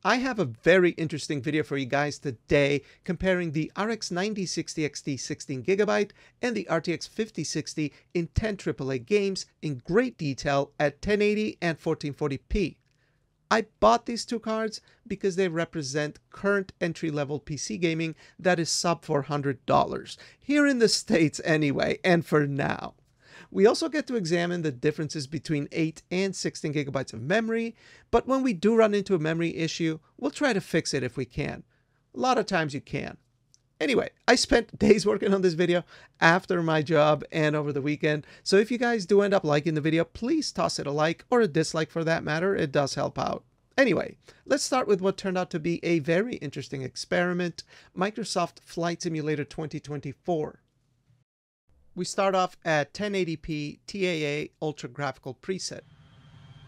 I have a very interesting video for you guys today comparing the RX 9060 XT 16GB and the RTX 5060 in 10 AAA games in great detail at 1080 and 1440p. I bought these two cards because they represent current entry-level PC gaming that is sub $400, here in the States anyway, and for now. We also get to examine the differences between 8 and 16 gigabytes of memory, but when we do run into a memory issue, we'll try to fix it if we can. A lot of times you can. Anyway, I spent days working on this video after my job and over the weekend, so if you guys do end up liking the video, please toss it a like or a dislike for that matter. It does help out. Anyway, let's start with what turned out to be a very interesting experiment, Microsoft Flight Simulator 2024. We start off at 1080p TAA Ultra Graphical preset.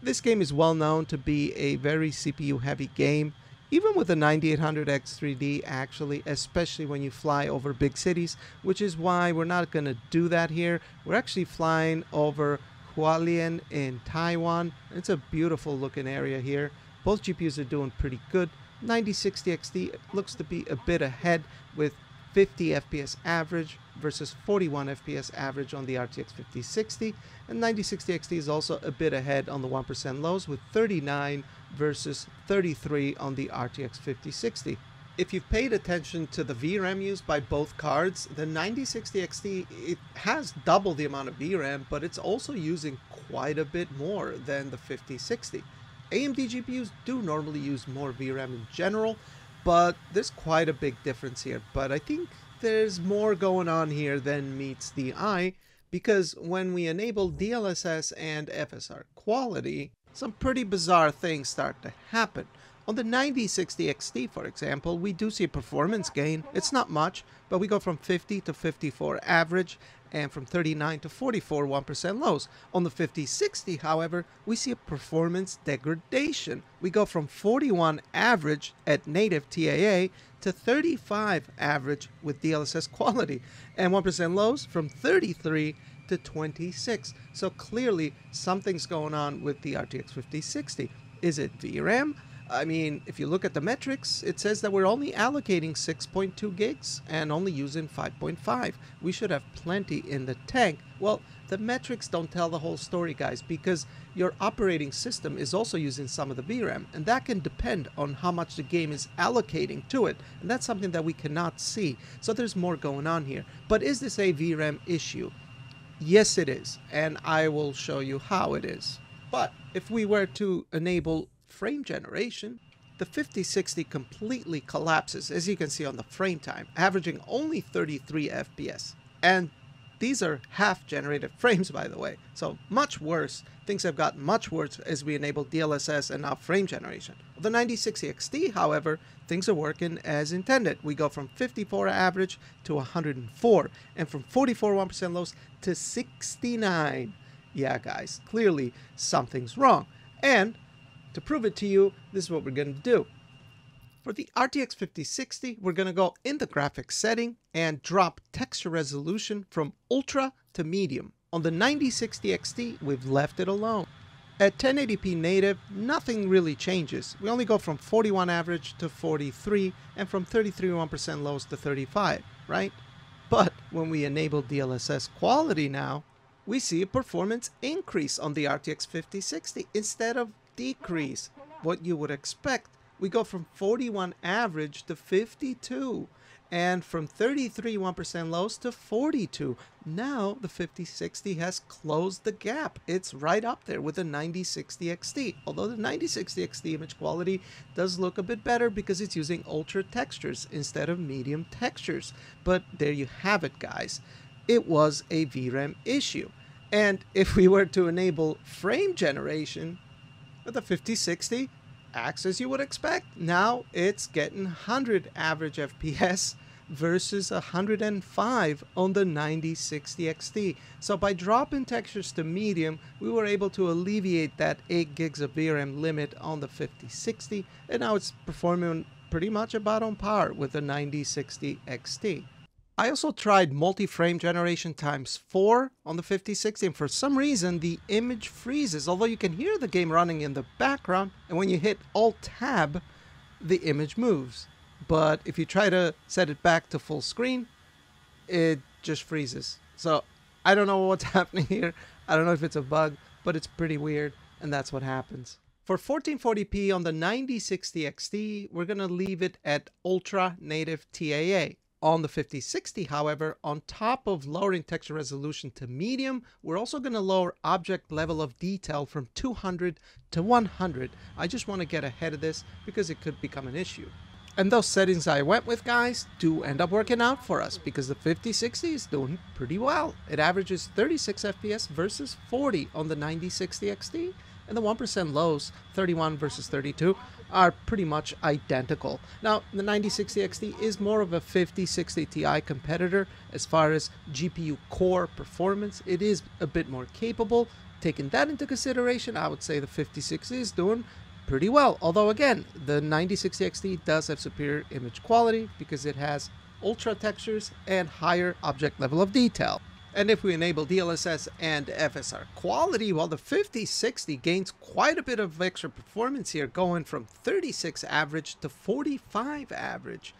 This game is well known to be a very CPU heavy game, even with the 9800X 3D actually, especially when you fly over big cities, which is why we're not going to do that here. We're actually flying over Hualien in Taiwan. It's a beautiful looking area here. Both GPUs are doing pretty good. 9060 XT looks to be a bit ahead with 50 FPS average versus 41 FPS average on the RTX 5060, and 9060 XT is also a bit ahead on the 1% lows with 39 versus 33 on the RTX 5060. If you've paid attention to the VRAM used by both cards, the 9060 XT, it has double the amount of VRAM, but it's also using quite a bit more than the 5060. AMD GPUs do normally use more VRAM in general, but there's quite a big difference here. But I think there's more going on here than meets the eye, because when we enable DLSS and FSR quality, some pretty bizarre things start to happen. On the 9060 XT, for example, we do see a performance gain. It's not much, but we go from 50 to 54 average and from 39 to 44 1% lows. On the 5060, however, we see a performance degradation. We go from 41 average at native TAA to 35 average with DLSS quality, and 1% lows from 33 to 26. So clearly something's going on with the RTX 5060. Is it VRAM? I mean, if you look at the metrics, it says that we're only allocating 6.2 gigs and only using 5.5. We should have plenty in the tank. Well, the metrics don't tell the whole story, guys, because your operating system is also using some of the VRAM, and that can depend on how much the game is allocating to it, and that's something that we cannot see. So there's more going on here. But is this a VRAM issue? Yes, it is, and I will show you how it is. But if we were to enable frame generation, the 5060 completely collapses, as you can see on the frame time, averaging only 33 FPS. And these are half generated frames, by the way, so much worse. Things have gotten much worse as we enable DLSS and now frame generation. With the 9060 XT, however, things are working as intended. We go from 54 average to 104, and from 44 1% lows to 69. Yeah, guys, clearly something's wrong. And to prove it to you, this is what we're going to do. For the RTX 5060, we're going to go in the graphics setting and drop texture resolution from ultra to medium. On the 9060 XT, we've left it alone. At 1080p native, nothing really changes. We only go from 41 average to 43 and from 33 1% lows to 35, right? But when we enable DLSS quality now, we see a performance increase on the RTX 5060 instead of decrease. What you would expect. We go from 41 average to 52 and from 33 1% lows to 42. Now the 5060 has closed the gap. It's right up there with the 9060 XT, although the 9060 XT image quality does look a bit better because it's using ultra textures instead of medium textures. But there you have it, guys. It was a VRAM issue. And if we were to enable frame generation, with the 5060 acts as you would expect. Now it's getting 100 average FPS versus 105 on the 9060 XT. So by dropping textures to medium, we were able to alleviate that 8 gigs of VRAM limit on the 5060, and now it's performing pretty much about on par with the 9060 XT. I also tried multi-frame generation ×4 on the 5060, and for some reason the image freezes, although you can hear the game running in the background, and when you hit Alt-Tab, the image moves. But if you try to set it back to full screen, it just freezes. So I don't know what's happening here. I don't know if it's a bug, but it's pretty weird, and that's what happens. For 1440p on the 9060 XT, we're going to leave it at Ultra Native TAA. On the 5060, however, on top of lowering texture resolution to medium, we're also going to lower object level of detail from 200 to 100. I just want to get ahead of this because it could become an issue. And those settings I went with, guys, do end up working out for us because the 5060 is doing pretty well. It averages 36 FPS versus 40 on the 9060 XT, and the 1% lows, 31 versus 32, are pretty much identical. Now, the 9060 XT is more of a 5060 Ti competitor as far as GPU core performance. It is a bit more capable. Taking that into consideration, I would say the 5060 is doing pretty well. Although again, the 9060 XT does have superior image quality because it has ultra textures and higher object level of detail. And if we enable DLSS and FSR quality, well, the 5060 gains quite a bit of extra performance here, going from 36 average to 45 average.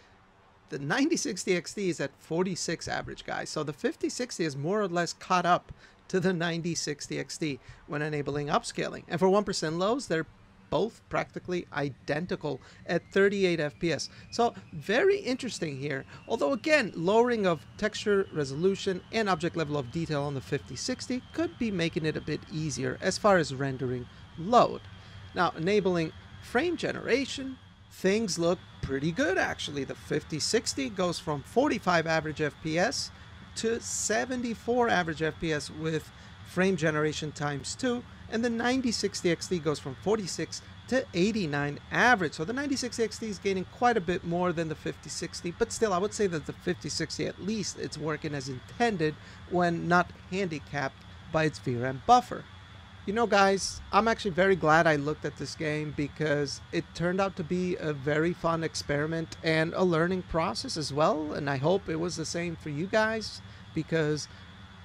The 9060 XT is at 46 average, guys. So the 5060 is more or less caught up to the 9060 XT when enabling upscaling. And for 1% lows, they're both practically identical at 38 FPS. So very interesting here. Although again, lowering of texture resolution and object level of detail on the 5060 could be making it a bit easier as far as rendering load. Now, enabling frame generation, things look pretty good actually. The 5060 goes from 45 average FPS to 74 average FPS with frame generation ×2, and the 9060 XT goes from 46 to 89 average. So the 9060 XT is gaining quite a bit more than the 5060, but still I would say that the 5060 at least it's working as intended when not handicapped by its VRAM buffer. You know, guys, I'm actually very glad I looked at this game because it turned out to be a very fun experiment and a learning process as well, and I hope it was the same for you guys, because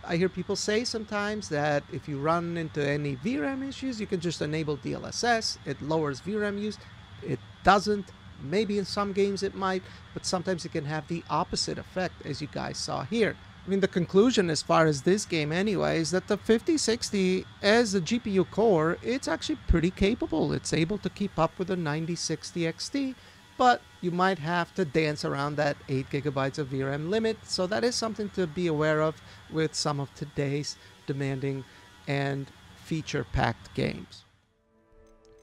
I hear people say sometimes that if you run into any VRAM issues, you can just enable DLSS. It lowers VRAM use. It doesn't. Maybe in some games it might, but sometimes it can have the opposite effect, as you guys saw here. I mean, the conclusion as far as this game anyway is that the 5060 as a GPU core, it's actually pretty capable. It's able to keep up with the 9060 XT, but you might have to dance around that 8 GB of VRAM limit, so that is something to be aware of with some of today's demanding and feature-packed games.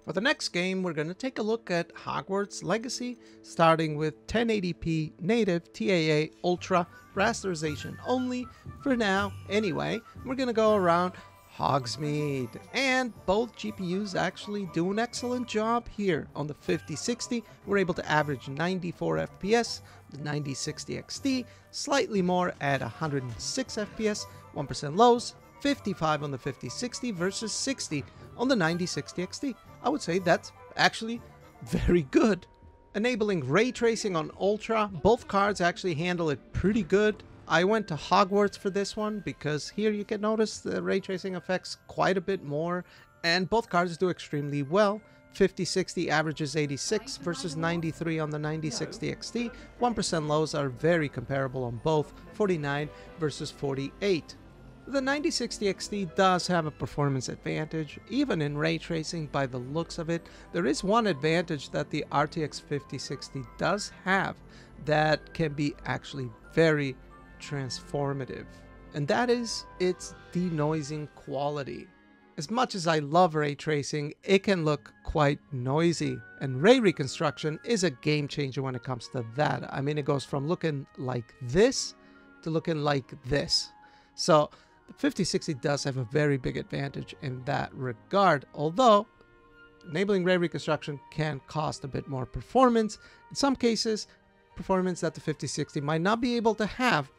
For the next game, we're going to take a look at Hogwarts Legacy, starting with 1080p native TAA Ultra Rasterization only for now. Anyway, we're going to go around Hogsmeade, and both GPUs actually do an excellent job here. On the 5060, we're able to average 94 FPS, the 9060 XT slightly more at 106 FPS, 1% lows, 55 on the 5060 versus 60 on the 9060 XT. I would say that's actually very good. Enabling ray tracing on Ultra, both cards actually handle it pretty good. I went to Hogwarts for this one because here you can notice the ray tracing effects quite a bit more, and both cards do extremely well. 5060 averages 86 versus 93 on the 9060 XT. 1% lows are very comparable on both, 49 versus 48. The 9060 XT does have a performance advantage, even in ray tracing by the looks of it. There is one advantage that the RTX 5060 does have that can be actually very transformative, and that is its denoising quality. As much as I love ray tracing, it can look quite noisy, and ray reconstruction is a game changer when it comes to that. I mean, it goes from looking like this to looking like this. So the 5060 does have a very big advantage in that regard, although enabling ray reconstruction can cost a bit more performance. In some cases, performance that the 5060 might not be able to have.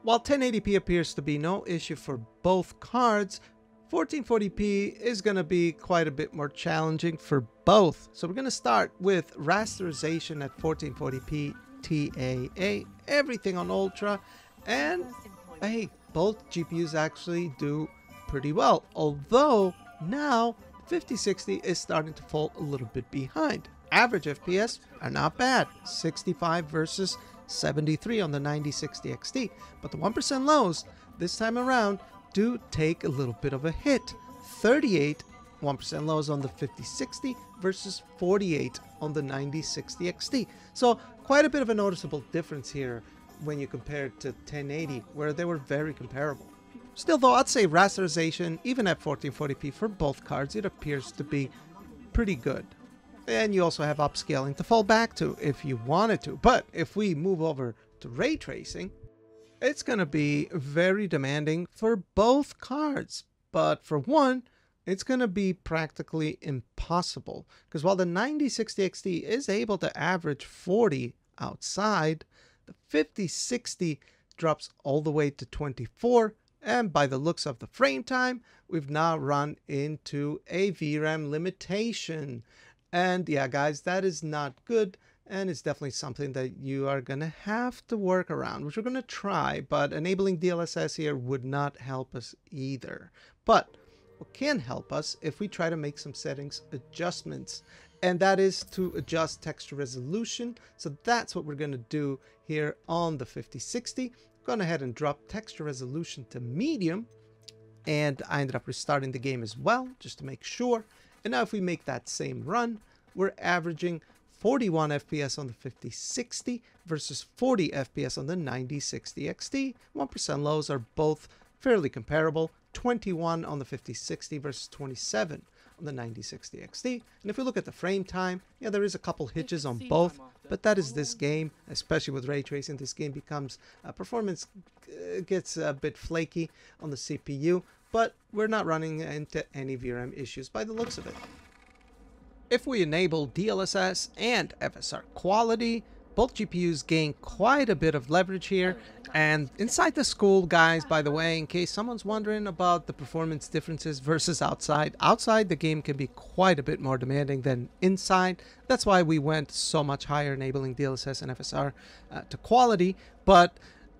While 1080p appears to be no issue for both cards, 1440p is going to be quite a bit more challenging for both. So we're going to start with rasterization at 1440p TAA, everything on Ultra, and hey, both GPUs actually do pretty well, although now 5060 is starting to fall a little bit behind. average FPS are not bad. 65 versus 73 on the 9060 XT. But the 1% lows this time around do take a little bit of a hit. 38 1% lows on the 5060 versus 48 on the 9060 XT. So quite a bit of a noticeable difference here when you compare it to 1080, where they were very comparable. Still though, I'd say rasterization, even at 1440p for both cards, it appears to be pretty good. And you also have upscaling to fall back to if you wanted to. But if we move over to ray tracing, it's going to be very demanding for both cards. But for one, it's going to be practically impossible. Because while the 9060 XT is able to average 40 outside, the 5060 drops all the way to 24. And by the looks of the frame time, we've now run into a VRAM limitation. And yeah, guys, that is not good. And it's definitely something that you are going to have to work around, which we're going to try. But enabling DLSS here would not help us either. But what can help us if we try to make some settings adjustments, and that is to adjust texture resolution. So that's what we're going to do here on the 5060. Gone ahead and drop texture resolution to medium, and I ended up restarting the game as well just to make sure. And now if we make that same run, we're averaging 41 FPS on the 5060 versus 40 FPS on the 9060 XT. 1% lows are both fairly comparable. 21 on the 5060 versus 27 on the 9060 XT. And if we look at the frame time, yeah, there is a couple hitches on both, but that is this game, especially with ray tracing. This game becomes performance gets a bit flaky on the CPU, but we're not running into any VRAM issues by the looks of it. If we enable DLSS and FSR quality, both GPUs gain quite a bit of leverage here. And inside the school, guys, by the way, in case someone's wondering about the performance differences versus outside, the game can be quite a bit more demanding than inside. That's why we went so much higher, enabling DLSS and FSR to quality. But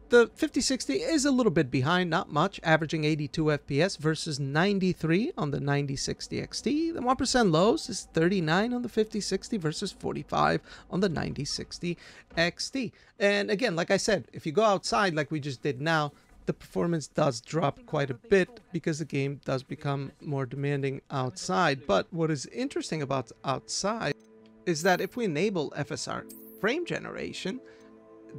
the 5060 is a little bit behind, not much, averaging 82 FPS versus 93 on the 9060 XT. The 1% lows is 39 on the 5060 versus 45 on the 9060 XT. And again, like I said, if you go outside like we just did now, the performance does drop quite a bit because the game does become more demanding outside. But what is interesting about outside is that if we enable FSR frame generation,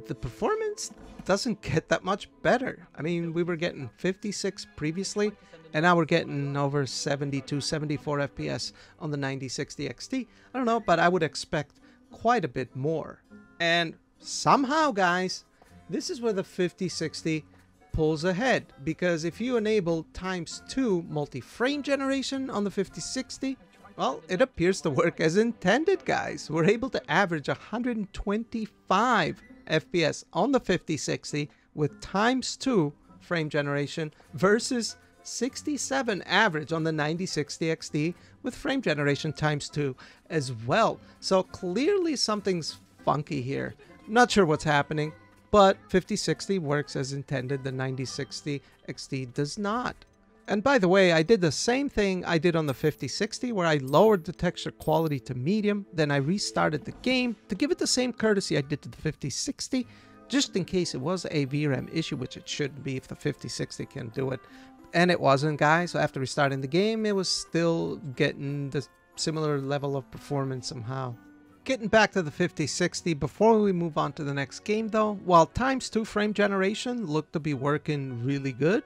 the performance doesn't get that much better. I mean, we were getting 56 previously, and now we're getting over 72, 74 FPS on the 9060 XT. I don't know, but I would expect quite a bit more. And somehow, guys, this is where the 5060 pulls ahead, because if you enable ×2 multi-frame generation on the 5060, well, it appears to work as intended, guys. We're able to average 125 FPS on the 5060 with ×2 frame generation versus 67 average on the 9060 XT with frame generation ×2 as well. So clearly something's funky here. Not sure what's happening, but 5060 works as intended. The 9060 XT does not. And by the way, I did the same thing I did on the 5060 where I lowered the texture quality to medium, then I restarted the game to give it the same courtesy I did to the 5060, just in case it was a VRAM issue, which it shouldn't be if the 5060 can do it. And it wasn't, guys. So after restarting the game, it was still getting the similar level of performance somehow. Getting back to the 5060, before we move on to the next game though, while ×2 frame generation looked to be working really good,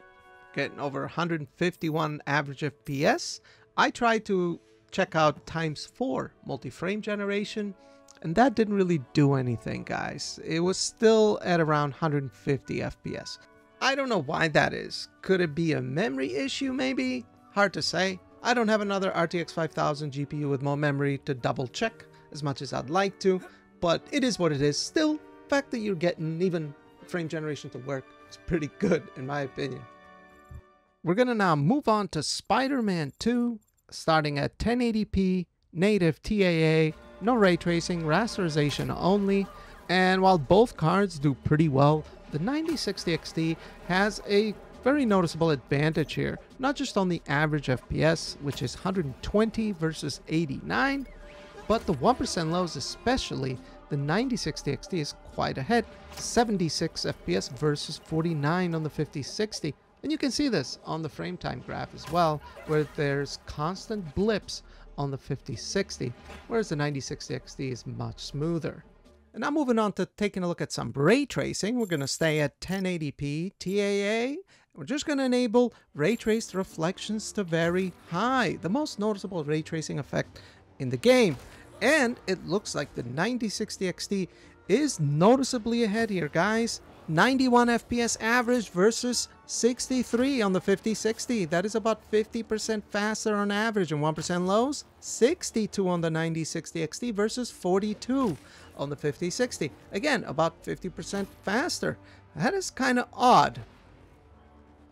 getting over 151 average FPS, I tried to check out ×4 multi-frame generation, and that didn't really do anything, guys. It was still at around 150 FPS. I don't know why that is. Could it be a memory issue maybe? Hard to say. I don't have another RTX 5000 GPU with more memory to double check as much as I'd like to, but it is what it is. Still, the fact that you're getting even frame generation to work is pretty good in my opinion. We're going to now move on to Spiderman 2, starting at 1080p, native TAA, no ray tracing, rasterization only. And while both cards do pretty well, the 9060 XT has a very noticeable advantage here, not just on the average FPS, which is 120 versus 89, but the 1% lows, especially the 9060 XT, is quite ahead, 76 FPS versus 49 on the 5060. And you can see this on the frame time graph as well, where there's constant blips on the 5060, whereas the 9060 XT is much smoother. And now moving on to taking a look at some ray tracing, we're going to stay at 1080p TAA. We're just going to enable ray traced reflections to very high, the most noticeable ray tracing effect in the game. And it looks like the 9060 XT is noticeably ahead here, guys. 91 FPS average versus 63 on the 5060. That is about 50% faster on average, and 1% lows, 62 on the 9060 XT versus 42 on the 5060. Again, about 50% faster. That is kind of odd.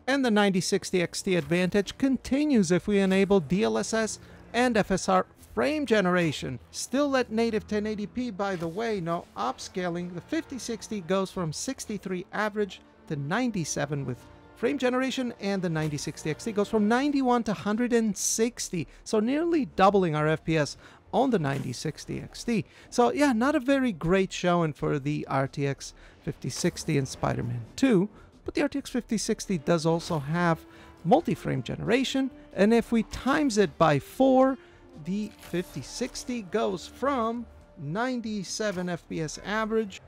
And the 9060 XT advantage continues if we enable DLSS and FSR frame generation. Still at native 1080p, by the way, no upscaling. The 5060 goes from 63 average to 97 with frame generation, and the 9060 XT goes from 91 to 160. So nearly doubling our FPS on the 9060 XT. So yeah, not a very great showing for the RTX 5060 and Spiderman 2, but the RTX 5060 does also have multi-frame generation, and if we times it by 4, the 5060 goes from 97 FPS average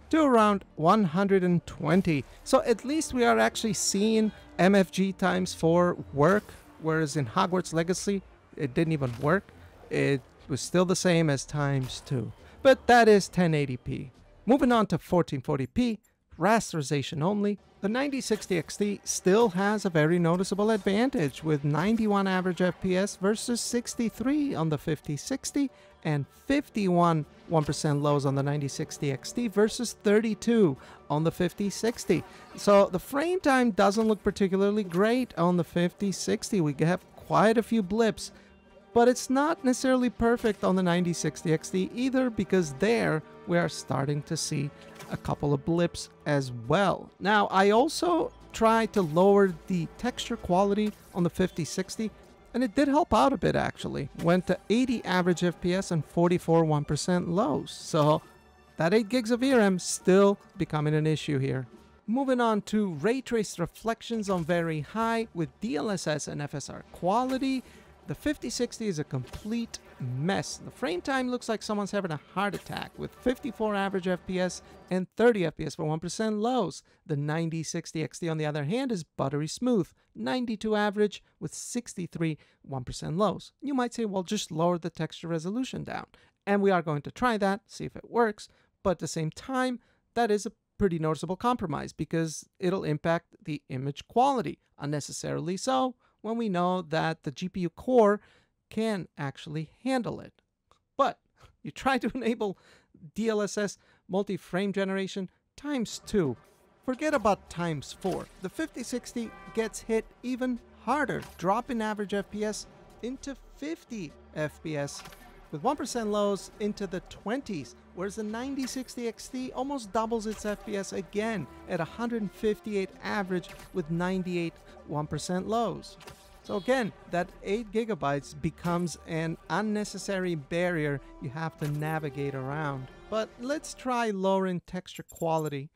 to around 120. So at least we are actually seeing MFG times 4 work, whereas in Hogwarts Legacy, it didn't even work. It was still the same as times 2. But that is 1080p. Moving on to 1440p, rasterization only. The 9060 XT still has a very noticeable advantage with 91 average FPS versus 63 on the 5060 and 51 1% lows on the 9060 XT versus 32 on the 5060. So the frame time doesn't look particularly great on the 5060. We have quite a few blips, but it's not necessarily perfect on the 9060 XT either, because there we are starting to see a couple of blips as well. Now, I also tried to lower the texture quality on the 5060, and it did help out a bit actually. Went to 80 average FPS and 44 1% lows. So that 8 gigs of VRAM still becoming an issue here. Moving on to ray traced reflections on very high with DLSS and FSR quality. The 5060 is a complete mess. The frame time looks like someone's having a heart attack with 54 average FPS and 30 FPS for 1% lows. The 9060 XT, on the other hand, is buttery smooth, 92 average with 63 1% lows. You might say, well, just lower the texture resolution down. And we are going to try that, see if it works. But at the same time, that is a pretty noticeable compromise because it'll impact the image quality, unnecessarily so, when we know that the GPU core can actually handle it. But you try to enable DLSS multi-frame generation times 2. Forget about times 4. The 5060 gets hit even harder, dropping average FPS into 50 FPS with 1% lows into the 20s, whereas the 9060 XT almost doubles its FPS again at 158 average with 98 1% lows. So again, that 8 gigabytes becomes an unnecessary barrier you have to navigate around. But let's try lowering texture quality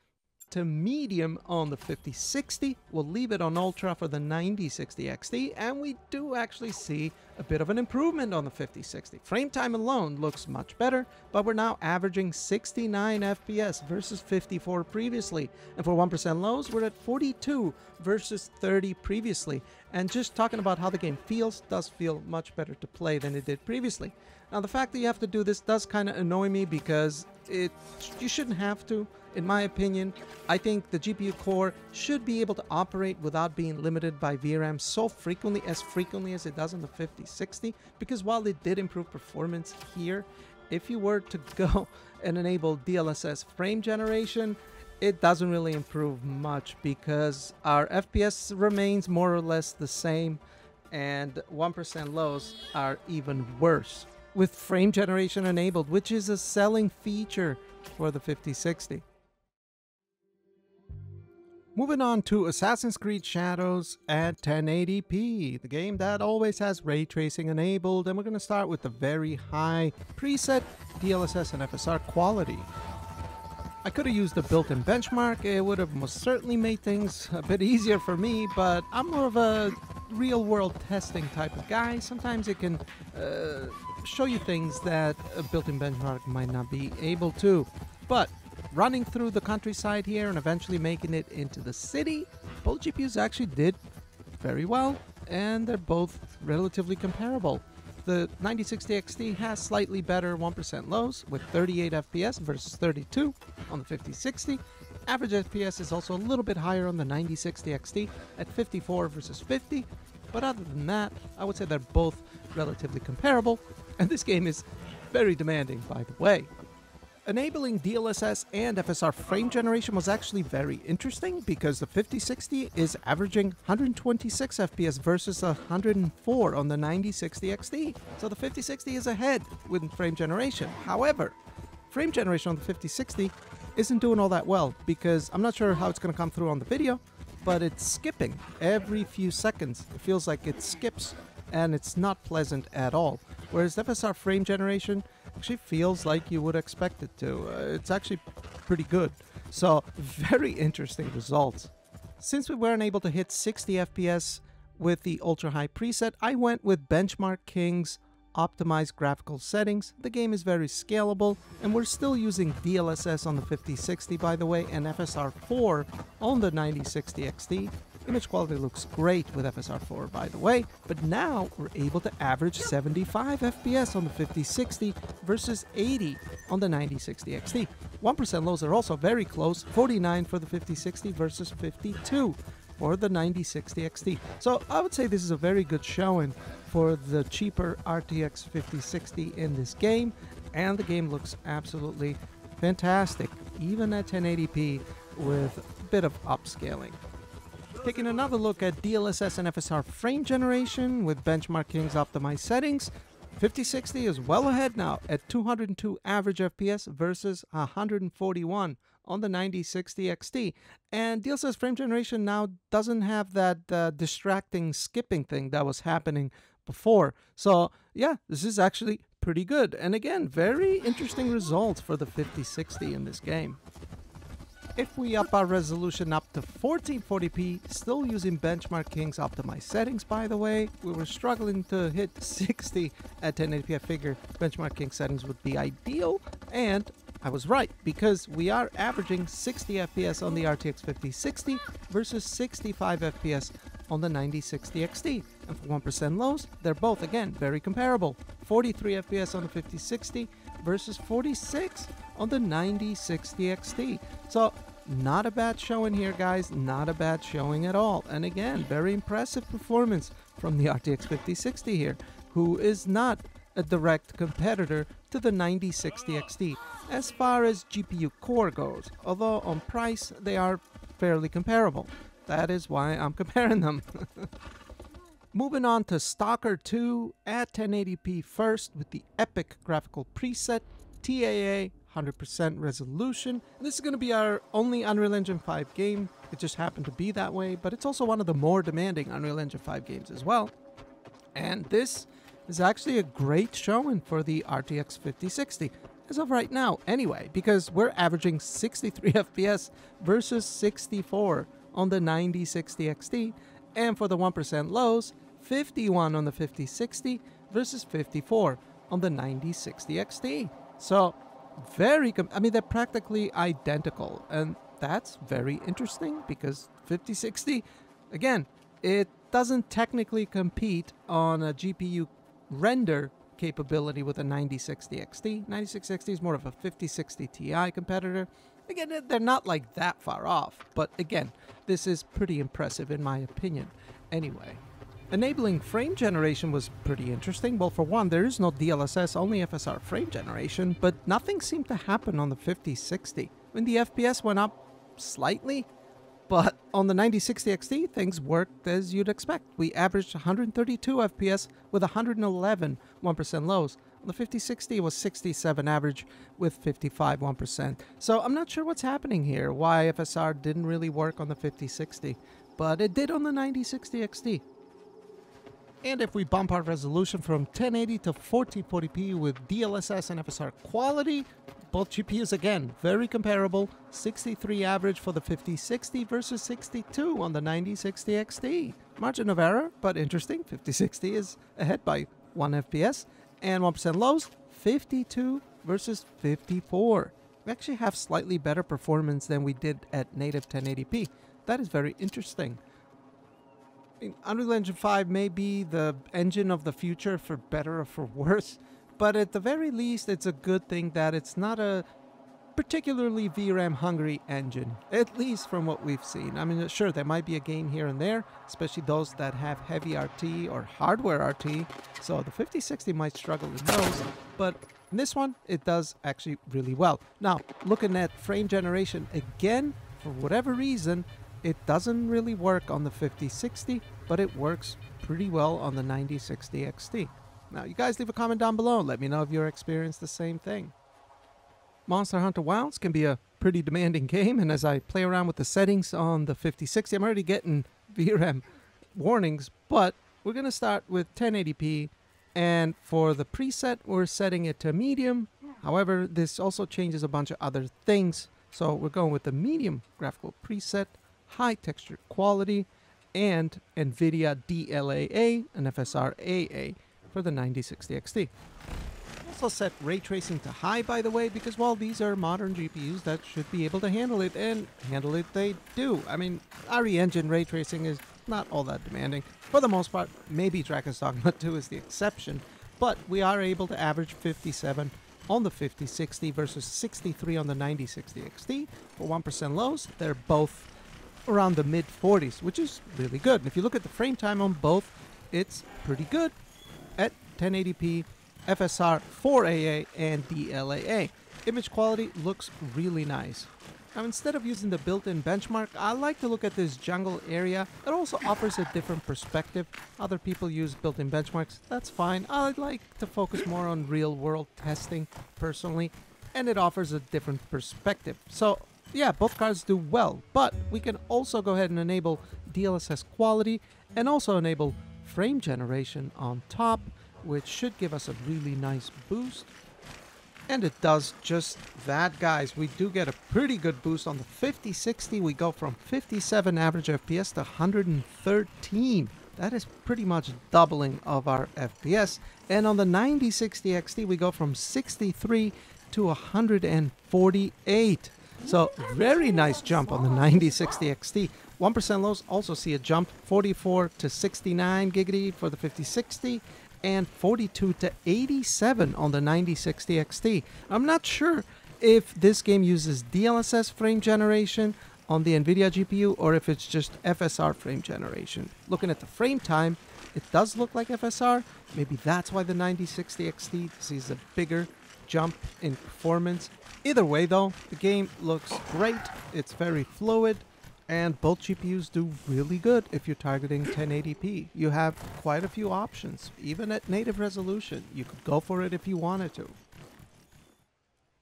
to medium on the 5060. We'll leave it on ultra for the 9060 XT, and we do actually see a bit of an improvement on the 5060. Frame time alone looks much better, but we're now averaging 69 FPS versus 54 previously. And for 1% lows, we're at 42 versus 30 previously. And just talking about how the game feels, does feel much better to play than it did previously. Now, the fact that you have to do this does kind of annoy me because you shouldn't have to. In my opinion, I think the GPU core should be able to operate without being limited by VRAM so frequently as it does on the 5060, because while it did improve performance here, if you were to go and enable DLSS frame generation, it doesn't really improve much because our FPS remains more or less the same, and 1% lows are even worse with frame generation enabled, which is a selling feature for the 5060. Moving on to Assassin's Creed Shadows at 1080p, the game that always has ray tracing enabled, and we're going to start with the very high preset DLSS and FSR quality. I could have used a built-in benchmark. It would have most certainly made things a bit easier for me, but I'm more of a real-world testing type of guy. Sometimes it can show you things that a built-in benchmark might not be able to. But running through the countryside here and eventually making it into the city, both GPUs actually did very well, and they're both relatively comparable. The 9060 XT has slightly better 1% lows with 38 FPS versus 32 on the 5060. Average FPS is also a little bit higher on the 9060 XT at 54 versus 50. But other than that, I would say they're both relatively comparable. And this game is very demanding, by the way. Enabling DLSS and FSR frame generation was actually very interesting because the 5060 is averaging 126 FPS versus 104 on the 9060 XT. So the 5060 is ahead with frame generation. However, frame generation on the 5060 isn't doing all that well because I'm not sure how it's going to come through on the video, but it's skipping every few seconds. It feels like it skips and it's not pleasant at all. Whereas FSR frame generation actually feels like you would expect it to. It's actually pretty good. So very interesting results. Since we weren't able to hit 60 FPS with the ultra high preset, I went with Benchmark King's optimized graphical settings. The game is very scalable, and we're still using DLSS on the 5060 by the way, and FSR 4 on the 9060 XT. Image quality looks great with FSR 4 by the way, but now we're able to average 75 FPS on the 5060 versus 80 on the 9060 XT. 1% lows are also very close, 49 for the 5060 versus 52 for the 9060 XT. So I would say this is a very good showing for the cheaper RTX 5060 in this game, and the game looks absolutely fantastic, even at 1080p with a bit of upscaling. Taking another look at DLSS and FSR frame generation with Benchmark King's optimized settings, 5060 is well ahead now at 202 average FPS versus 141 on the 9060 XT. And DLSS frame generation now doesn't have that distracting skipping thing that was happening before. So yeah, this is actually pretty good. And again, very interesting results for the 5060 in this game. If we up our resolution up to 1440p, still using Benchmark King's optimized settings by the way, we were struggling to hit 60 at 1080p. I figured Benchmark King settings would be ideal, and I was right because we are averaging 60 FPS on the RTX 5060 versus 65 FPS on the 9060 XT. And for 1% lows, they're both again very comparable. 43 FPS on the 5060 versus 46 on the 9060 XT. So not a bad showing here, guys. Not a bad showing at all. And again, very impressive performance from the RTX 5060 here, who is not a direct competitor to the 9060 XT as far as GPU core goes, although on price they are fairly comparable. That is why I'm comparing them. Moving on to Stalker 2 at 1080p first with the epic graphical preset, TAA 100% resolution. This is going to be our only Unreal Engine 5 game. It just happened to be that way, but it's also one of the more demanding Unreal Engine 5 games as well. And this is actually a great showing for the RTX 5060, as of right now anyway, because we're averaging 63 FPS versus 64 on the 9060 XT, and for the 1% lows, 51 on the 5060 versus 54 on the 9060 XT. So they're practically identical, and that's very interesting because 5060, again, it doesn't technically compete on a GPU render capability with a 9060 XT. 9060 XT is more of a 5060 Ti competitor. Again, they're not like that far off, but again, this is pretty impressive in my opinion. Anyway, enabling frame generation was pretty interesting. Well, for one, there is no DLSS, only FSR frame generation, but nothing seemed to happen on the 5060. When the FPS went up slightly, but on the 9060 XT, things worked as you'd expect. We averaged 132 FPS with 111 1% lows. The 5060 was 67 average with 55 1%. So I'm not sure what's happening here, why FSR didn't really work on the 5060, but it did on the 9060 XT. And if we bump our resolution from 1080 to 1440p with DLSS and FSR quality, both GPUs again, very comparable. 63 average for the 5060 versus 62 on the 9060 XT. Margin of error, but interesting. 5060 is ahead by 1 FPS. And 1% lows, 52 versus 54. We actually have slightly better performance than we did at native 1080p. That is very interesting. I mean, Unreal Engine 5 may be the engine of the future for better or for worse, but at the very least, it's a good thing that it's not a particularly VRAM hungry engine, at least from what we've seen. I mean, sure, there might be a game here and there, especially those that have heavy RT or hardware RT, so the 5060 might struggle in those, but in this one, it does actually really well. Now, looking at frame generation again, for whatever reason, it doesn't really work on the 5060, but it works pretty well on the 9060 XT. Now, you guys leave a comment down below. Let me know if you experienced the same thing. Monster Hunter Wilds can be a pretty demanding game, and as I play around with the settings on the 5060, I'm already getting VRAM warnings, but we're going to start with 1080p, and for the preset, we're setting it to medium. However, this also changes a bunch of other things, so we're going with the medium graphical preset, high texture quality, and Nvidia DLAA and FSR AA for the 9060 XT. Also set ray tracing to high, by the way, because, well, these are modern GPUs that should be able to handle it, and handle it they do. I mean, RE Engine ray tracing is not all that demanding. For the most part, maybe Dragon's Dogma 2 is the exception, but we are able to average 57 on the 5060 versus 63 on the 9060 XT. For 1% lows, they're both around the mid-40s, which is really good. And if you look at the frame time on both, it's pretty good at 1080p, FSR 4AA, and DLAA. Image quality looks really nice. Now, instead of using the built-in benchmark, I like to look at this jungle area. It also offers a different perspective. Other people use built-in benchmarks. That's fine. I like to focus more on real-world testing personally, and it offers a different perspective. So, yeah, both cards do well, but we can also go ahead and enable DLSS quality and also enable frame generation on top, which should give us a really nice boost. And it does just that, guys. We do get a pretty good boost on the 5060. We go from 57 average FPS to 113. That is pretty much doubling of our FPS. And on the 9060 XT, we go from 63 to 148. So very nice jump on the 9060 XT. 1% lows also see a jump, 44 to 69 giggity for the 5060 and 42 to 87 on the 9060 XT. I'm not sure if this game uses DLSS frame generation on the Nvidia GPU or if it's just FSR frame generation. Looking at the frame time, it does look like FSR. Maybe that's why the 9060 XT sees a bigger jump in performance. Either way though, the game looks great, it's very fluid, and both GPUs do really good if you're targeting 1080p. You have quite a few options, even at native resolution. You could go for it if you wanted to.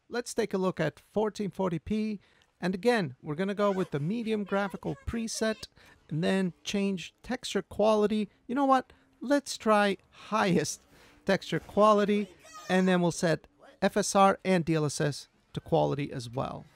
Let's take a look at 1440p, and again, we're going to go with the medium graphical preset, and then change texture quality. You know what? Let's try highest texture quality, and then we'll set FSR and DLSS to quality as well.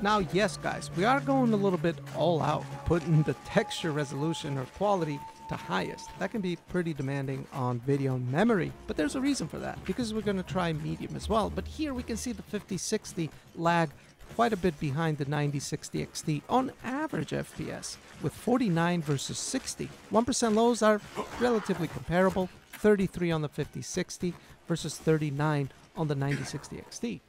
Now, yes, guys, we are going a little bit all out, putting the texture resolution or quality to highest. That can be pretty demanding on video memory, but there's a reason for that, because we're going to try medium as well. But here we can see the 5060 lag quite a bit behind the 9060 XT on average FPS, with 49 versus 60. 1% lows are relatively comparable, 33 on the 5060 versus 39 on the 9060 XT.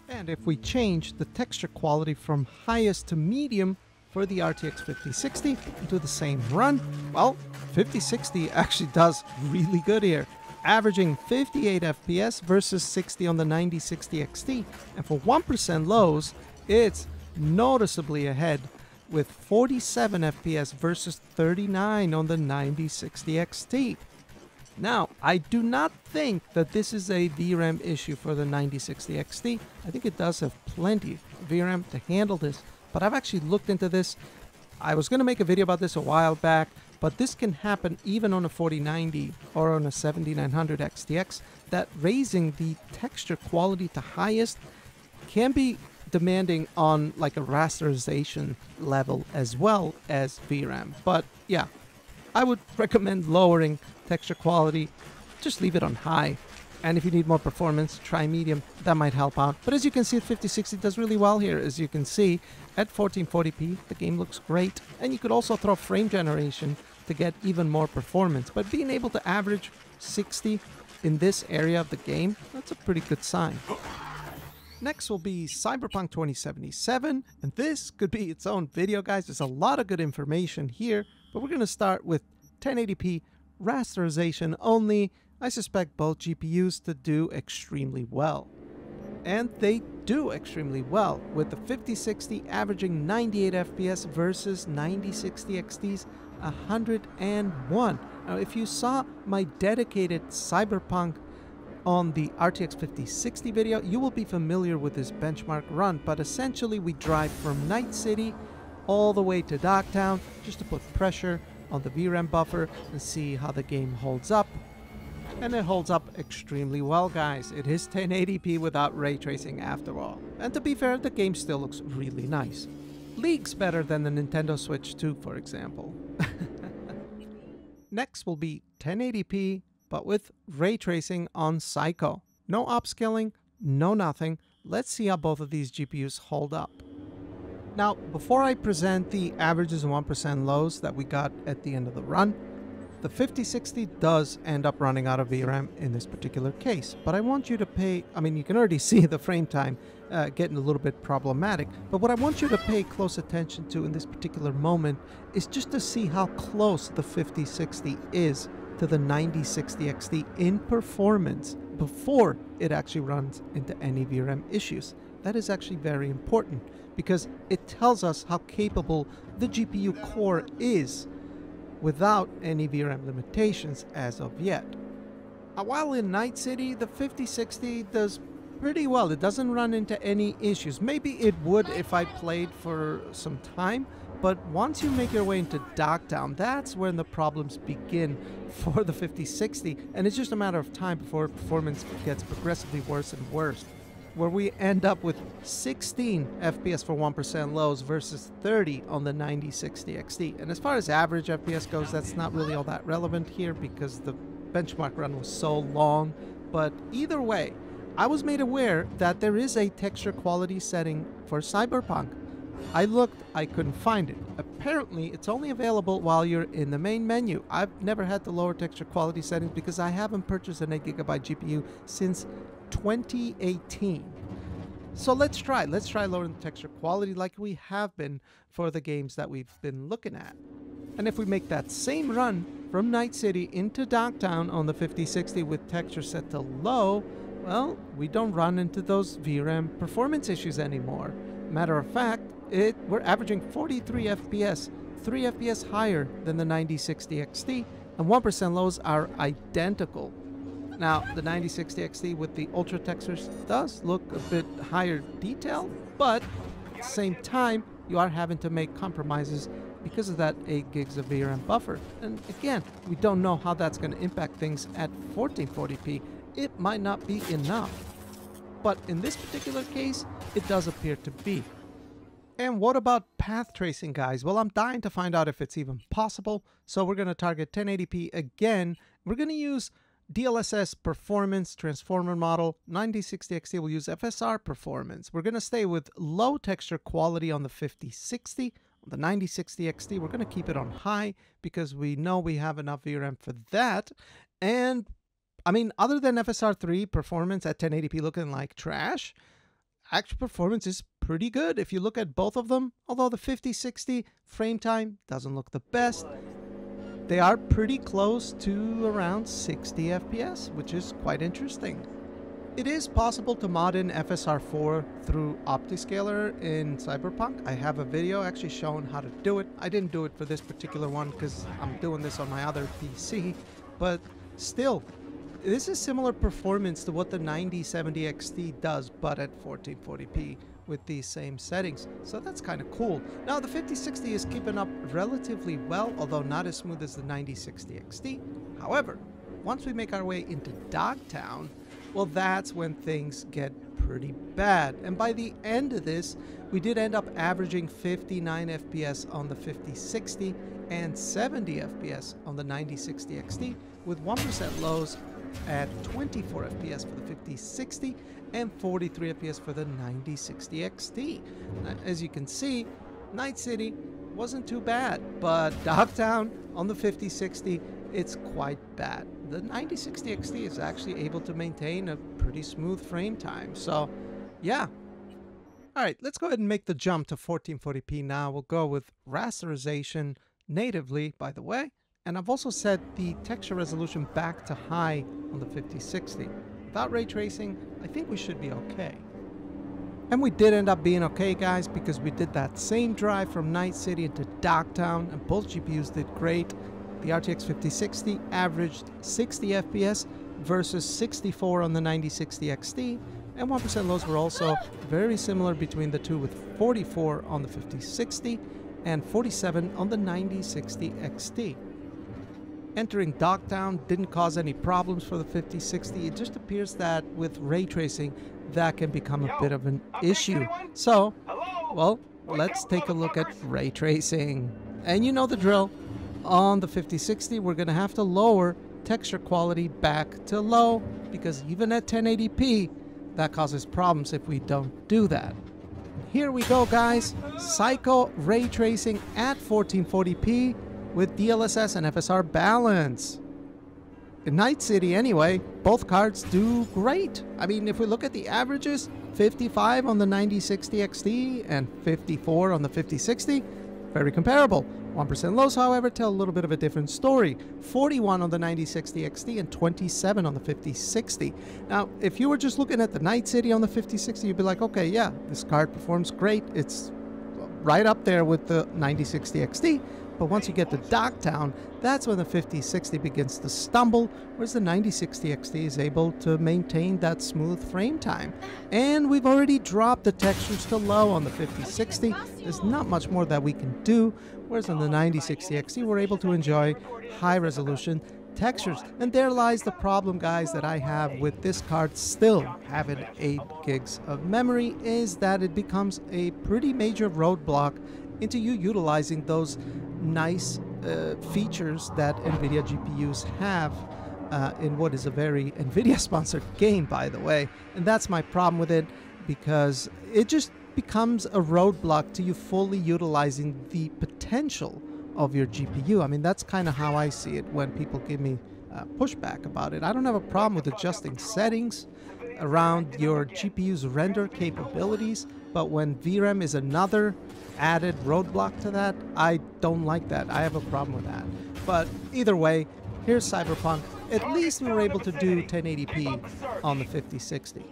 And if we change the texture quality from highest to medium for the RTX 5060 and do the same run, well, 5060 actually does really good here, averaging 58 FPS versus 60 on the 9060 XT. And for 1% lows, it's noticeably ahead with 47 FPS versus 39 on the 9060 XT. Now, I do not think that this is a VRAM issue for the 9060 XT. I think it does have plenty of VRAM to handle this, but I've actually looked into this. I was going to make a video about this a while back, but this can happen even on a 4090 or on a 7900 XTX, that raising the texture quality to highest can be demanding on like a rasterization level as well as VRAM. But yeah, I would recommend lowering texture quality. Just leave it on high. And if you need more performance, try medium. That might help out. But as you can see, 5060 does really well here. As you can see, at 1440p, the game looks great. And you could also throw frame generation to get even more performance. But being able to average 60 in this area of the game, that's a pretty good sign. Next will be Cyberpunk 2077, and this could be its own video, guys. There's a lot of good information here, but we're going to start with 1080p rasterization only. I suspect both GPUs to do extremely well. And they do extremely well, with the 5060 averaging 98 FPS versus 9060 XT's 101. Now, if you saw my dedicated Cyberpunk on the RTX 5060 video, you will be familiar with this benchmark run, but essentially we drive from Night City all the way to Dogtown just to put pressure on the VRAM buffer and see how the game holds up. And it holds up extremely well, guys. It is 1080p without ray tracing after all. And to be fair, the game still looks really nice. Leagues better than the Nintendo Switch 2, for example. Next will be 1080p, but with ray tracing on Psycho. No upscaling, no nothing. Let's see how both of these GPUs hold up. Now, before I present the averages and 1% lows that we got at the end of the run, the 5060 does end up running out of VRAM in this particular case. But I want you to you can already see the frame time getting a little bit problematic. But what I want you to pay close attention to in this particular moment is just to see how close the 5060 is to the 9060 XT in performance before it actually runs into any VRAM issues. That is actually very important because it tells us how capable the GPU core is without any VRAM limitations as of yet. While in Night City, the 5060 does pretty well. It doesn't run into any issues. Maybe it would if I played for some time, but once you make your way into Dogtown, that's when the problems begin for the 5060, and it's just a matter of time before performance gets progressively worse and worse, where we end up with 16 FPS for 1% lows versus 30 on the 9060 XT. And as far as average FPS goes, that's not really all that relevant here because the benchmark run was so long. But either way, I was made aware that there is a texture quality setting for Cyberpunk. I looked, I couldn't find it. Apparently, it's only available while you're in the main menu. I've never had to lower texture quality settings because I haven't purchased an 8GB GPU since 2018. So let's try lowering the texture quality like we have been for the games that we've been looking at. And if we make that same run from Night City into Dogtown on the 5060 with texture set to low, well, we don't run into those VRAM performance issues anymore. Matter of fact, we're averaging 43 FPS, 3 FPS higher than the 9060 XT, and 1% lows are identical. Now, the 9060 XT with the ultra textures does look a bit higher detail, but at the same time, you are having to make compromises because of that 8 gigs of VRAM buffer. And again, we don't know how that's going to impact things at 1440p. It might not be enough. But in this particular case, it does appear to be. And what about path tracing, guys? Well, I'm dying to find out if it's even possible. So we're going to target 1080p again. We're going to use DLSS performance transformer model. 9060 XT will use FSR performance. We're going to stay with low texture quality on the 5060. On the 9060 XT, we're going to keep it on high because we know we have enough VRAM for that. And I mean, other than FSR 3 performance at 1080p looking like trash, actual performance is pretty good if you look at both of them. Although the 5060 frame time doesn't look the best, they are pretty close to around 60 FPS, which is quite interesting. It is possible to mod in FSR 4 through OptiScaler in Cyberpunk. I have a video actually showing how to do it. I didn't do it for this particular one because I'm doing this on my other PC, but Still, this is similar performance to what the 9070 XT does, but at 1440p with these same settings. So that's kind of cool. Now the 5060 is keeping up relatively well, although not as smooth as the 9060 XT. However, once we make our way into Dogtown, well, that's when things get pretty bad. And by the end of this, we did end up averaging 59 FPS on the 5060 and 70 FPS on the 9060 XT, with 1% lows at 24 FPS for the 5060 and 43 FPS for the 9060 XT. As you can see, Night City wasn't too bad, but Dogtown on the 5060, it's quite bad. The 9060 XT is actually able to maintain a pretty smooth frame time. So, yeah. All right, let's go ahead and make the jump to 1440p now. We'll go with rasterization natively, by the way. And I've also set the texture resolution back to high on the 5060. Without ray tracing, I think we should be okay. And we did end up being okay, guys, because we did that same drive from Night City into Dogtown, and both GPUs did great. The RTX 5060 averaged 60 FPS versus 64 on the 9060 XT, and 1% lows were also very similar between the two, with 44 on the 5060 and 47 on the 9060 XT. Entering Dogtown didn't cause any problems for the 5060. It just appears that with ray tracing, that can become a bit of an issue. So, well, let's take a look at ray tracing. And you know the drill. On the 5060, we're going to have to lower texture quality back to low, because even at 1080p, that causes problems if we don't do that. Here we go, guys. Psycho ray tracing at 1440p with DLSS and FSR balance. In Night City anyway, both cards do great. I mean, if we look at the averages, 55 on the 9060 XT and 54 on the 5060, very comparable. 1% lows, however, tell a little bit of a different story. 41 on the 9060 XT and 27 on the 5060. Now, if you were just looking at the Night City on the 5060, you'd be like, okay, yeah, this card performs great. It's right up there with the 9060 XT. But once you get to Dogtown, that's when the 5060 begins to stumble, whereas the 9060 XT is able to maintain that smooth frame time. And we've already dropped the textures to low on the 5060. There's not much more that we can do, whereas on the 9060 XT, we're able to enjoy high resolution textures. And there lies the problem, guys, that I have with this card still having 8 gigs of memory, is that it becomes a pretty major roadblock into you utilizing those nice features that Nvidia GPUs have in what is a very Nvidia sponsored game, by the way. And that's my problem with it, because it just becomes a roadblock to you fully utilizing the potential of your GPU. I mean, that's kind of how I see it when people give me pushback about it. I don't have a problem with adjusting settings around your GPU's render capabilities, but when VRAM is another added roadblock to that, I don't like that. I have a problem with that. But either way, here's Cyberpunk. At least we were able to do 1080p on the 5060.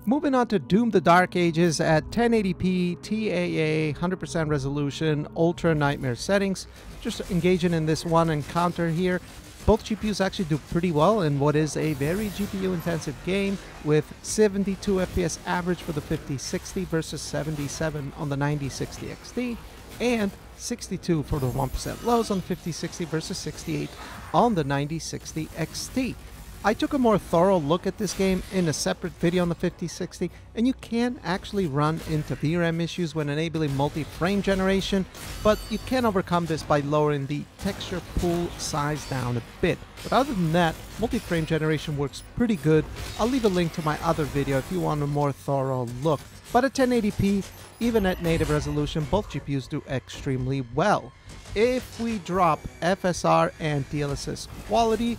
Moving on to Doom the Dark Ages at 1080p, TAA, 100% resolution, Ultra Nightmare settings. Just engaging in this one encounter here. Both GPUs actually do pretty well in what is a very GPU-intensive game, with 72 FPS average for the 5060 versus 77 on the 9060 XT, and 62 for the 1% lows on the 5060 versus 68 on the 9060 XT. I took a more thorough look at this game in a separate video on the 5060, and you can actually run into VRAM issues when enabling multi-frame generation, but you can overcome this by lowering the texture pool size down a bit. But other than that, multi-frame generation works pretty good. I'll leave a link to my other video if you want a more thorough look. But at 1080p, even at native resolution, both GPUs do extremely well. If we drop FSR and DLSS quality,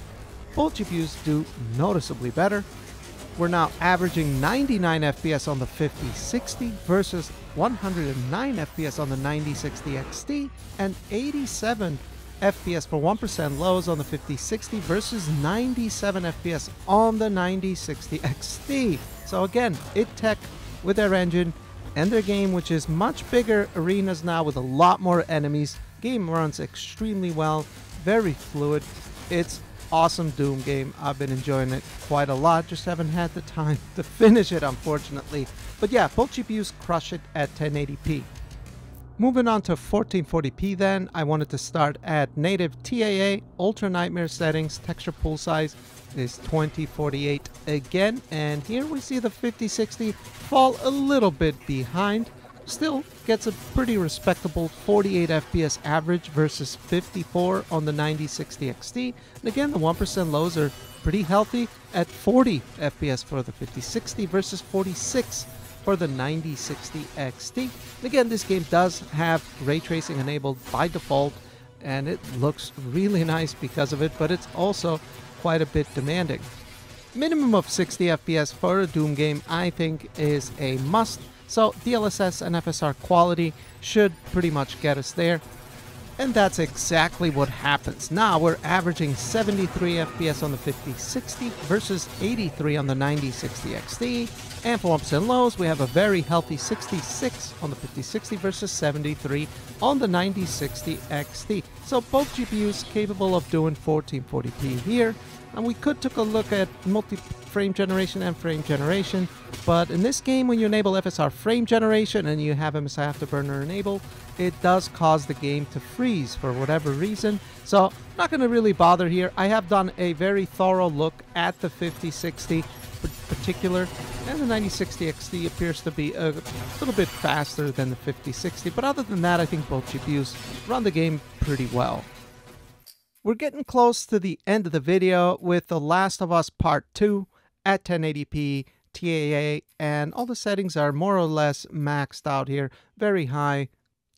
both GPUs do noticeably better. We're now averaging 99 FPS on the 5060 versus 109 FPS on the 9060 XT, and 87 FPS for 1% lows on the 5060 versus 97 FPS on the 9060 XT. So again, id with their engine and their game, which is much bigger arenas now with a lot more enemies. Game runs extremely well, very fluid. It's awesome Doom game. I've been enjoying it quite a lot, just haven't had the time to finish it, unfortunately. But yeah, both GPUs crush it at 1080p. Moving on to 1440p then, I wanted to start at native TAA, Ultra Nightmare settings, texture pool size is 2048 again, and here we see the 5060 fall a little bit behind. Still gets a pretty respectable 48 FPS average versus 54 on the 9060 XT. And again, the 1% lows are pretty healthy at 40 FPS for the 5060 versus 46 for the 9060 XT. And again, this game does have ray tracing enabled by default, and it looks really nice because of it, but it's also quite a bit demanding. Minimum of 60 FPS for a Doom game, I think, is a must. So DLSS and FSR quality should pretty much get us there. And that's exactly what happens. Now we're averaging 73 FPS on the 5060 versus 83 on the 9060 XT. And for 1% lows, we have a very healthy 66 on the 5060 versus 73 on the 9060 XT. So both GPUs capable of doing 1440p here. And we could take a look at multi-frame generation and frame generation, but in this game, when you enable FSR frame generation and you have MSI Afterburner enabled, it does cause the game to freeze for whatever reason. So I'm not going to really bother here. I have done a very thorough look at the 5060 in particular, and the 9060 XT appears to be a little bit faster than the 5060, but other than that, I think both GPUs run the game pretty well. We're getting close to the end of the video with The Last of Us Part 2 at 1080p TAA, and all the settings are more or less maxed out here, very high.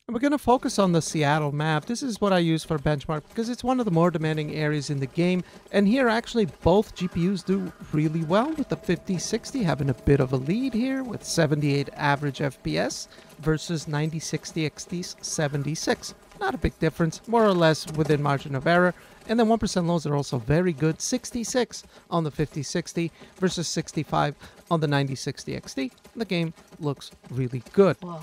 And we're going to focus on the Seattle map. This is what I use for benchmark because it's one of the more demanding areas in the game, and here actually both GPUs do really well, with the 5060 having a bit of a lead here with 78 average FPS versus 9060 XT's 76. Not a big difference, more or less within margin of error. And then 1% lows are also very good, 66 on the 5060 versus 65 on the 9060 XT. The game looks really good. Whoa.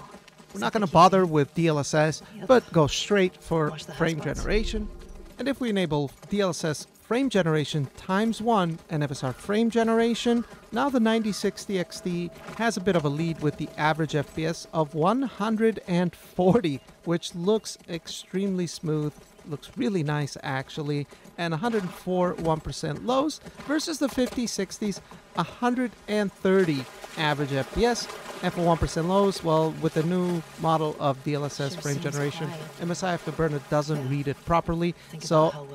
We're not going to bother with DLSS, but go straight for frame generation. And if we enable DLSS frame generation ×1 and FSR frame generation, now the 9060 XT has a bit of a lead with the average FPS of 140, which looks extremely smooth, looks really nice actually, and 104 1% lows versus the 5060's 130 average FPS. And for 1% lows, well, with the new model of DLSS frame generation, MSI Afterburner doesn't read it properly. So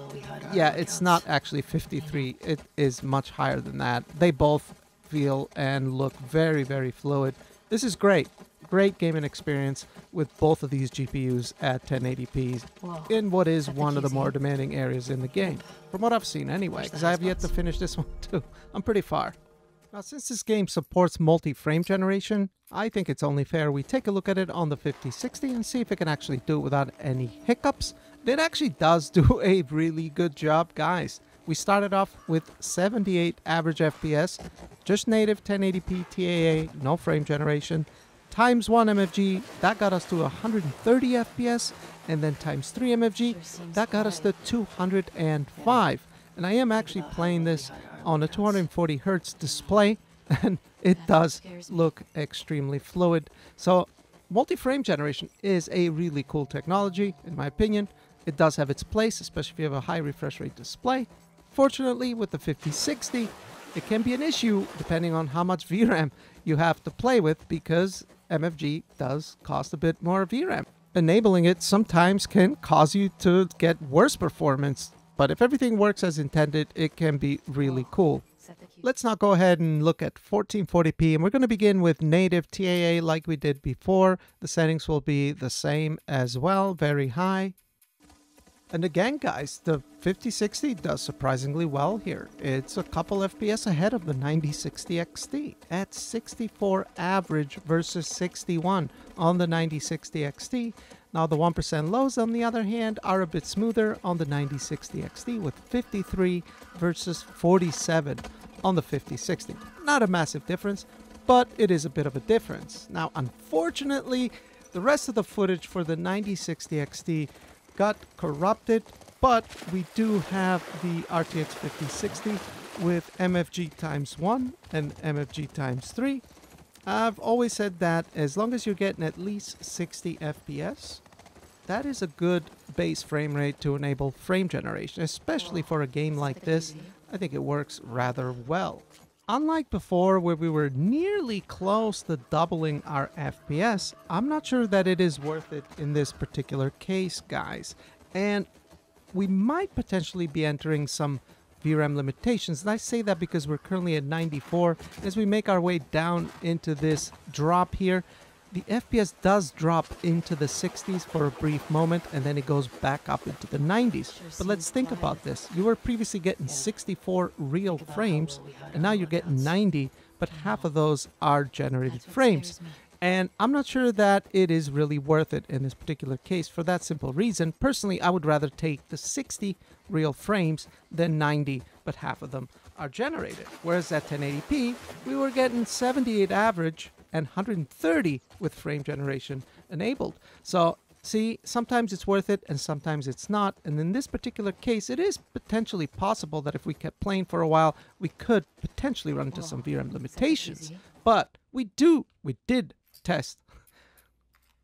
yeah, it's not actually 53. It is much higher than that. They both feel and look very, very fluid. This is great. Great gaming experience with both of these GPUs at 1080p in what is one of the more demanding areas in the game. From what I've seen anyway, because I have yet to finish this one too. I'm pretty far. Now, since this game supports multi-frame generation, I think it's only fair we take a look at it on the 5060 and see if it can actually do it without any hiccups. It actually does do a really good job, guys. We started off with 78 average FPS, just native 1080p TAA, no frame generation. ×1 MFG, that got us to 130 FPS, and then ×3 MFG, that got us to 205. And I am actually playing this on a 240 Hertz display, and it does look extremely fluid. So multi-frame generation is a really cool technology, in my opinion. It does have its place, especially if you have a high refresh rate display. Fortunately, with the 5060, it can be an issue depending on how much VRAM you have to play with, because MFG does cost a bit more VRAM. Enabling it sometimes can cause you to get worse performance, but if everything works as intended, it can be really cool. Let's now go ahead and look at 1440p, and we're going to begin with native TAA like we did before. The settings will be the same as well, very high. And again, guys, the 5060 does surprisingly well here. It's a couple FPS ahead of the 9060 XT at 64 average versus 61 on the 9060 XT. Now the 1% lows, on the other hand, are a bit smoother on the 9060 XT with 53 versus 47 on the 5060. Not a massive difference, but it is a bit of a difference. Now, unfortunately, the rest of the footage for the 9060 XT got corrupted but we do have the RTX 5060 with MFG ×1 and MFG ×3. I've always said that as long as you're getting at least 60 FPS, that is a good base frame rate to enable frame generation, especially for a game like this. I think it works rather well. Unlike before, where we were nearly close to doubling our FPS, I'm not sure that it is worth it in this particular case, guys. And we might potentially be entering some VRAM limitations, and I say that because we're currently at 94. As we make our way down into this drop here, the FPS does drop into the 60s for a brief moment, and then it goes back up into the 90s. But let's think about this. You were previously getting 64 real frames, and now you're getting 90, but half of those are generated frames. And I'm not sure that it is really worth it in this particular case for that simple reason. Personally, I would rather take the 60 real frames than 90, but half of them are generated. Whereas at 1080p, we were getting 78 average and 130 with frame generation enabled. So see, sometimes it's worth it and sometimes it's not. And in this particular case, it is potentially possible that if we kept playing for a while, we could potentially run into some VRAM limitations. But we did test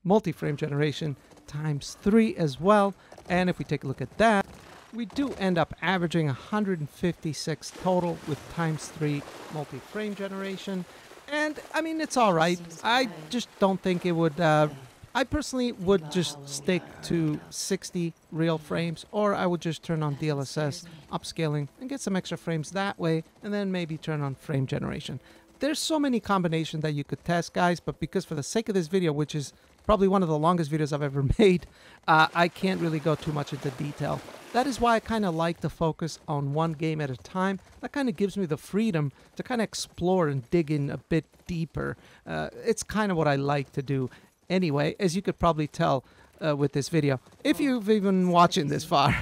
multi-frame generation ×3 as well, and if we take a look at that, we do end up averaging 156 total with ×3 multi-frame generation. And I mean, it's all right. I just don't think it would I personally would just stick to 60 real frames, or I would just turn on DLSS upscaling and get some extra frames that way, and then maybe turn on frame generation. There's so many combinations that you could test, guys, but because for the sake of this video, which is probably one of the longest videos I've ever made, I can't really go too much into detail. That is why I kind of like to focus on one game at a time. That kind of gives me the freedom to kind of explore and dig in a bit deeper. It's kind of what I like to do anyway, as you could probably tell with this video, if you've even watching this far.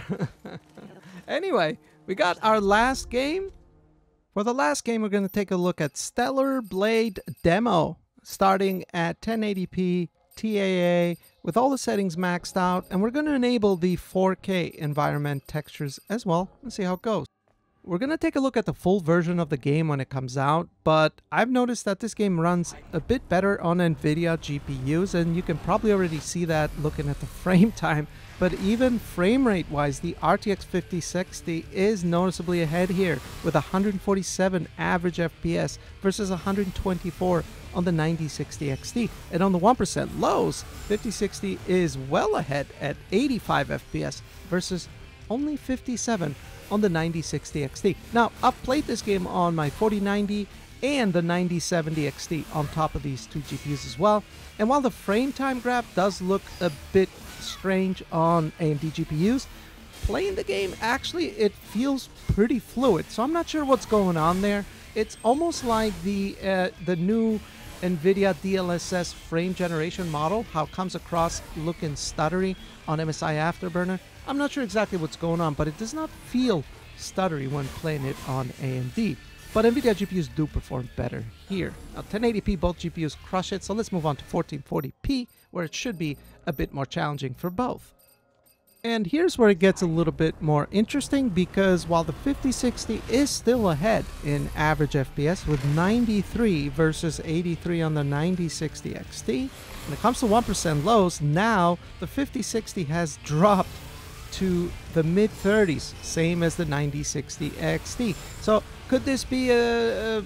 Anyway, we got our last game. For the last game, we're going to take a look at Stellar Blade Demo, starting at 1080p TAA with all the settings maxed out, and we're going to enable the 4K environment textures as well and see how it goes. We're going to take a look at the full version of the game when it comes out, but I've noticed that this game runs a bit better on Nvidia GPUs, and you can probably already see that looking at the frame time. But even frame rate wise, the RTX 5060 is noticeably ahead here with 147 average FPS versus 124 on the 9060 XT. And on the 1% lows, 5060 is well ahead at 85 FPS versus only 57 on the 9060 XT. Now, I've played this game on my 4090 and the 9070 XT on top of these two GPUs as well. And while the frame time graph does look a bit strange on AMD GPUs, playing the game, actually, it feels pretty fluid. So I'm not sure what's going on there. It's almost like the new Nvidia DLSS frame generation model, how it comes across looking stuttery on MSI Afterburner. I'm not sure exactly what's going on, but it does not feel stuttery when playing it on AMD. But Nvidia GPUs do perform better here. Now, 1080p, both GPUs crush it, so let's move on to 1440p, where it should be a bit more challenging for both. And here's where it gets a little bit more interesting, because while the 5060 is still ahead in average FPS with 93 versus 83 on the 9060 XT, when it comes to 1% lows, now the 5060 has dropped to the mid-30s, same as the 9060 XT. So could this be a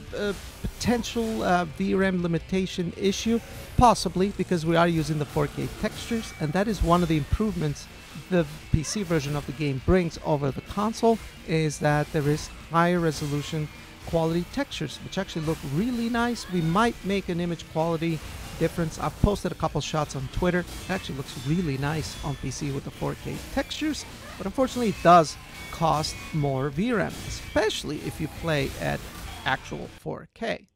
potential VRAM limitation issue? Possibly, because we are using the 4K textures, and that is one of the improvements the PC version of the game brings over the console, is that there is higher resolution quality textures, which actually look really nice. We might make an image quality difference. I've posted a couple shots on Twitter. It actually looks really nice on PC with the 4K textures, but unfortunately it does cost more VRAM, especially if you play at actual 4K.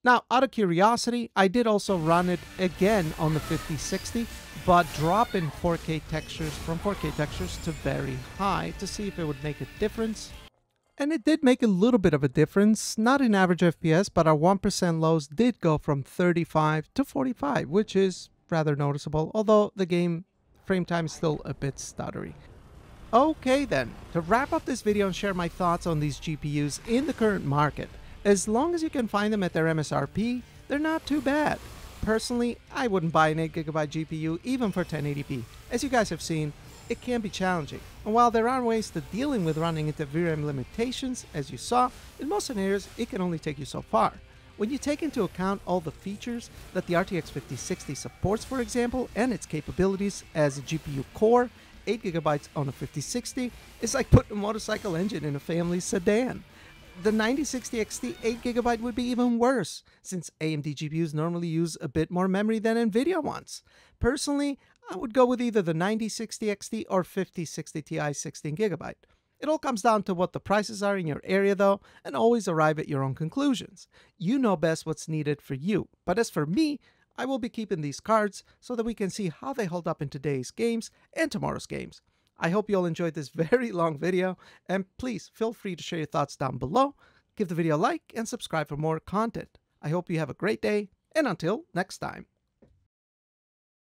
Now, out of curiosity, I did also run it again on the 5060, but drop in 4K textures from 4K textures to very high to see if it would make a difference. And it did make a little bit of a difference, not in average FPS, but our 1% lows did go from 35 to 45, which is rather noticeable, although the game frame time is still a bit stuttery. Okay then, to wrap up this video and share my thoughts on these GPUs in the current market, as long as you can find them at their MSRP, they're not too bad. Personally, I wouldn't buy an 8GB GPU even for 1080p. As you guys have seen, it can be challenging. And while there are ways to dealing with running into VRAM limitations, as you saw, in most scenarios it can only take you so far. When you take into account all the features that the RTX 5060 supports, for example, and its capabilities as a GPU core, 8GB on a 5060 is like putting a motorcycle engine in a family sedan. The 9060 XT 8GB would be even worse, since AMD GPUs normally use a bit more memory than Nvidia ones. Personally, I would go with either the 9060 XT or 5060 Ti 16GB. It all comes down to what the prices are in your area though, and always arrive at your own conclusions. You know best what's needed for you, but as for me, I will be keeping these cards so that we can see how they hold up in today's games and tomorrow's games. I hope you all enjoyed this very long video, and please feel free to share your thoughts down below, give the video a like, and subscribe for more content. I hope you have a great day, and until next time.